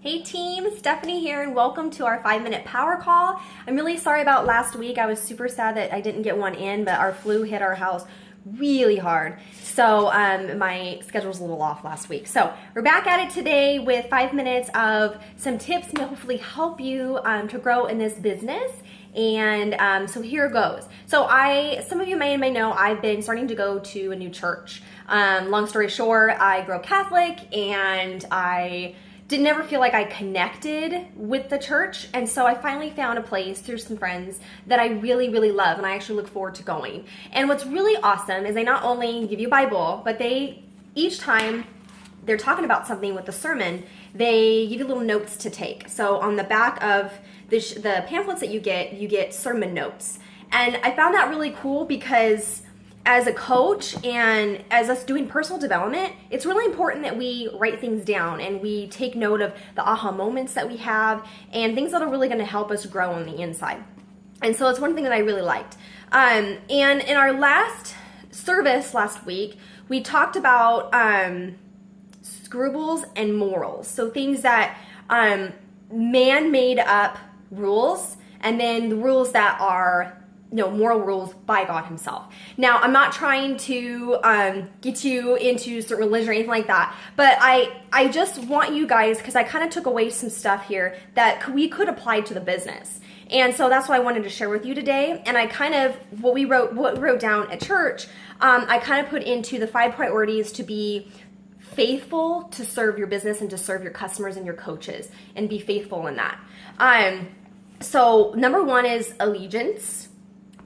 Hey team, Stephanie here and welcome to our 5-minute power call. I'm really sorry about last week. I was super sad that I didn't get one in, but our flu hit our house really hard. So my schedule was a little off last week. So we're back at it today with 5 minutes of some tips to hopefully help you to grow in this business. And so here goes. So some of you may know I've been starting to go to a new church. Long story short, I grew up Catholic and I did never feel like I connected with the church, and so I finally found a place through some friends that I really, really love, and I actually look forward to going. And what's really awesome is they not only give you a Bible, but each time they're talking about something with the sermon, they give you little notes to take. So on the back of the pamphlets that you get sermon notes. And I found that really cool because as a coach and as us doing personal development, it's really important that we write things down and we take note of the aha moments that we have and things that are really going to help us grow on the inside. And so it's one thing that I really liked. And in our last service last week, we talked about scribbles and morals. So things that man made up rules, and then the rules that are moral rules by God himself. Now, I'm not trying to get you into certain religion or anything like that, but I just want you guys, because I kind of took away some stuff here that we could apply to the business. And so that's what I wanted to share with you today. And I kind of, what we wrote down at church, I kind of put into the 5 priorities to be faithful to serve your business and to serve your customers and your coaches and be faithful in that. So number 1 is allegiance.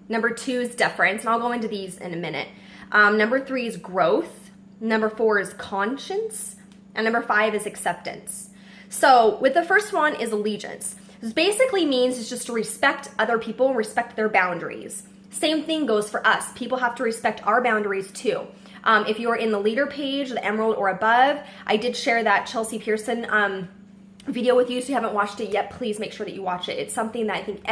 Number 2 is deference, and I'll go into these in a minute. Number 3 is growth. Number 4 is conscience. And number 5 is acceptance. So with the first one is allegiance. This basically means it's just to respect other people and respect their boundaries. Same thing goes for us. People have to respect our boundaries too. If you are in the leader page, the emerald or above, I did share that Chelsea Pearson video with you. So if you haven't watched it yet, please make sure that you watch it. It's something that I think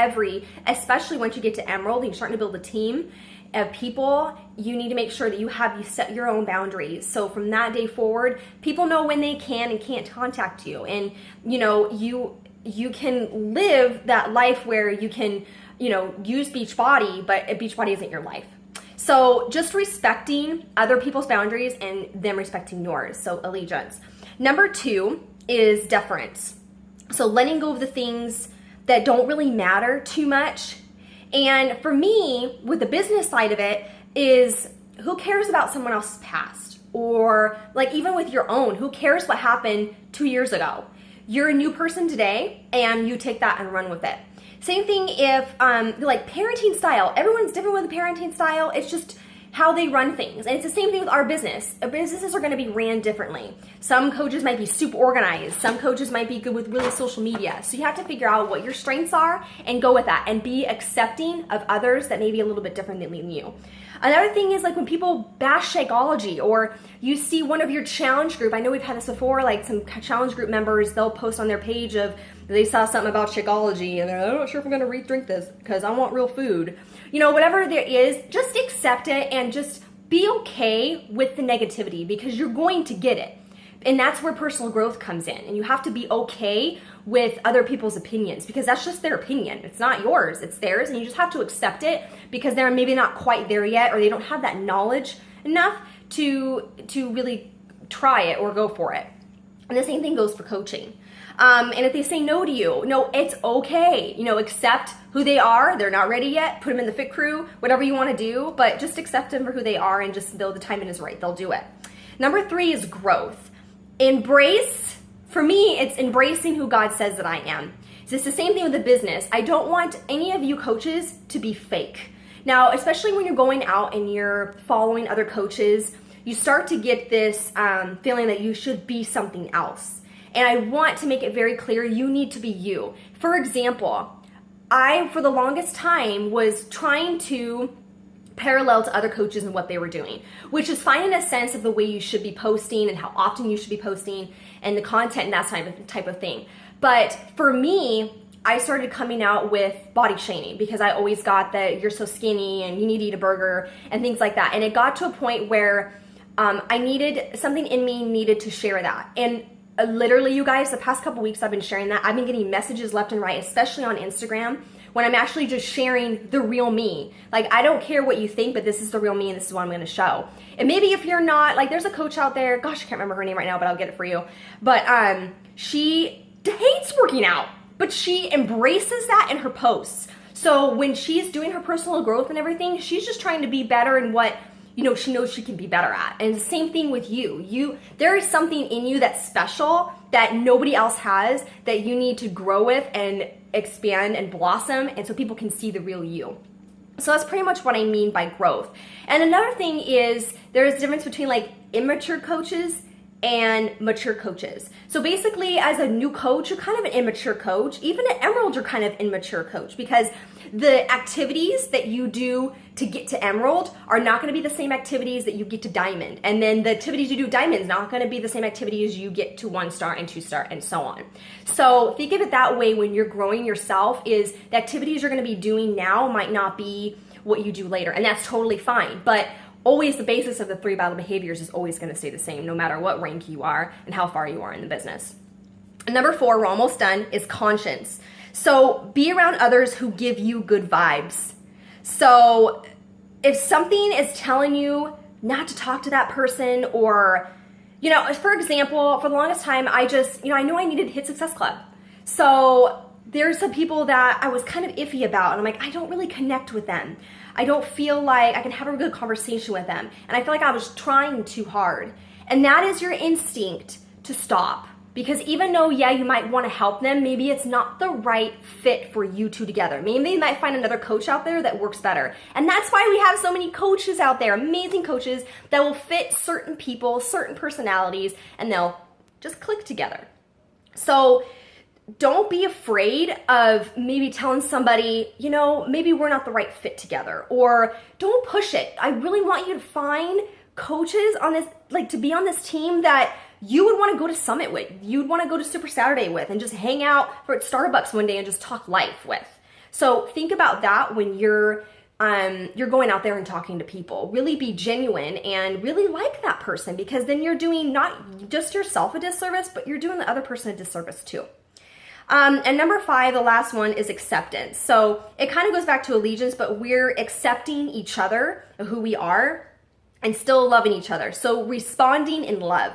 especially once you get to Emerald and you're starting to build a team of people, you need to make sure that you set your own boundaries. So from that day forward, people know when they can and can't contact you. And you can live that life where you can, use Beachbody, but Beachbody isn't your life. So just respecting other people's boundaries and them respecting yours. So allegiance. Number 2 is deference. So letting go of the things that don't really matter too much. And for me, with the business side of it, is who cares about someone else's past? Or like even with your own, who cares what happened 2 years ago? You're a new person today and you take that and run with it. Same thing if like parenting style. Everyone's different with the parenting style. It's just how they run things. And it's the same thing with our business. Our businesses are going to be ran differently. Some coaches might be super organized. Some coaches might be good with really social media. So you have to figure out what your strengths are and go with that and be accepting of others that may be a little bit different than you. Another thing is like when people bash Shakeology or you see one of your challenge group. I know we've had this before, like some challenge group members, they'll post on their page of they saw something about Shakeology and they're like, I'm not sure if I'm going to re-drink this because I want real food. Whatever there is, just accept it and just be okay with the negativity because you're going to get it. And that's where personal growth comes in. And you have to be okay with other people's opinions because that's just their opinion. It's not yours, it's theirs. And you just have to accept it because they're maybe not quite there yet or they don't have that knowledge enough to really try it or go for it. And the same thing goes for coaching. And if they say no to you, no, it's okay. Accept who they are. They're not ready yet. Put them in the fit crew, whatever you want to do, but just accept them for who they are and just know the timing is right. They'll do it. Number 3 is growth. For me, it's embracing who God says that I am. So it's the same thing with the business. I don't want any of you coaches to be fake. Now, especially when you're going out and you're following other coaches, you start to get this feeling that you should be something else. And I want to make it very clear, you need to be you. For example, I, for the longest time, was trying to parallel to other coaches and what they were doing, which is finding a sense of the way you should be posting and how often you should be posting and the content and that type of thing. But for me, I started coming out with body shaming because I always got that you're so skinny and you need to eat a burger and things like that. And it got to a point where something in me needed to share that. And literally, you guys, the past couple weeks I've been sharing that. I've been getting messages left and right, especially on Instagram, when I'm actually just sharing the real me. Like, I don't care what you think, but this is the real me and this is what I'm going to show. And maybe if you're not, like, there's a coach out there, gosh, I can't remember her name right now, but I'll get it for you. But she hates working out, but she embraces that in her posts. So when she's doing her personal growth and everything, she's just trying to be better in what, you know, she knows she can be better at. And the same thing with you. There is something in you that's special that nobody else has that you need to grow with and expand and blossom, and so people can see the real you. So that's pretty much what I mean by growth. And another thing is there's a difference between like immature coaches and mature coaches. So basically, as a new coach, you're kind of an immature coach. Even at Emerald, you're kind of an immature coach, because the activities that you do to get to Emerald are not going to be the same activities that you get to Diamond. And then the activities you do Diamond is not going to be the same activities you get to 1-star and 2-star and so on. So think of it that way when you're growing yourself, is the activities you're going to be doing now might not be what you do later. And that's totally fine. But always the basis of the 3 vital behaviors is always going to stay the same, no matter what rank you are and how far you are in the business. And number 4, we're almost done, is conscience. So be around others who give you good vibes. So if something is telling you not to talk to that person, or, you know, for example, for the longest time, I knew I needed to hit Success Club. So there's some people that I was kind of iffy about, and I'm like, I don't really connect with them. I don't feel like I can have a good conversation with them. And I feel like I was trying too hard. And that is your instinct to stop. Because even though, yeah, you might want to help them, maybe it's not the right fit for you two together. Maybe they might find another coach out there that works better. And that's why we have so many coaches out there, amazing coaches that will fit certain people, certain personalities, and they'll just click together. So don't be afraid of maybe telling somebody, you know, maybe we're not the right fit together, or don't push it. I really want you to find coaches on this, like, to be on this team that you would want to go to Summit with, you'd want to go to Super Saturday with, and just hang out for Starbucks one day and just talk life with. So think about that when you're going out there and talking to people. Really be genuine and really like that person, because then you're doing not just yourself a disservice, but you're doing the other person a disservice too. And number 5, the last one, is acceptance. So it kind of goes back to allegiance, but we're accepting each other, who we are, and still loving each other. So responding in love.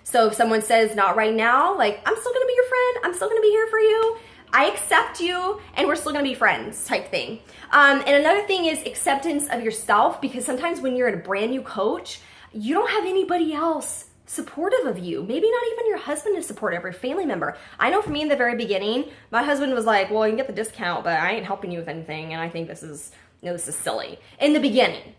So if someone says, not right now, like, I'm still gonna be your friend, I'm still gonna be here for you, I accept you, and we're still gonna be friends type thing. And another thing is acceptance of yourself, because sometimes when you're a brand new coach, you don't have anybody else supportive of you. Maybe not even your husband is supportive, or family member. I know for me in the very beginning, my husband was like, well, you can get the discount, but I ain't helping you with anything, and I think this is silly in the beginning.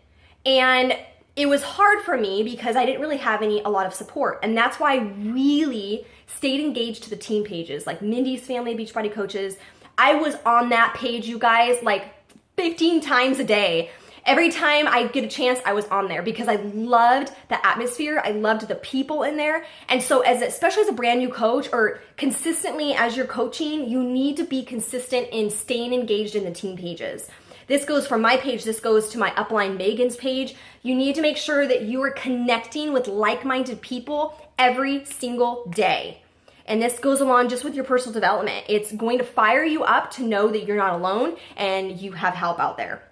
And it was hard for me because I didn't really have a lot of support. And that's why I really stayed engaged to the team pages, like Mindy's Family Beachbody Coaches. I was on that page, you guys, like 15 times a day. Every time I get a chance, I was on there because I loved the atmosphere. I loved the people in there. And so especially as a brand new coach, or consistently as you're coaching, you need to be consistent in staying engaged in the team pages. This goes from my page, this goes to my upline Megan's page. You need to make sure that you are connecting with like-minded people every single day. And this goes along just with your personal development. It's going to fire you up to know that you're not alone and you have help out there.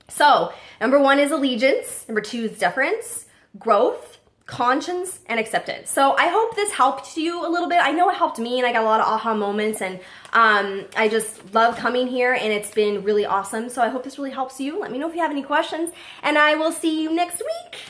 So, number 1 is allegiance. Number 2 is deference, growth, conscience, and acceptance. So I hope this helped you a little bit. I know it helped me, and I got a lot of aha moments, and I just love coming here, and it's been really awesome. So I hope this really helps you. Let me know if you have any questions, and I will see you next week.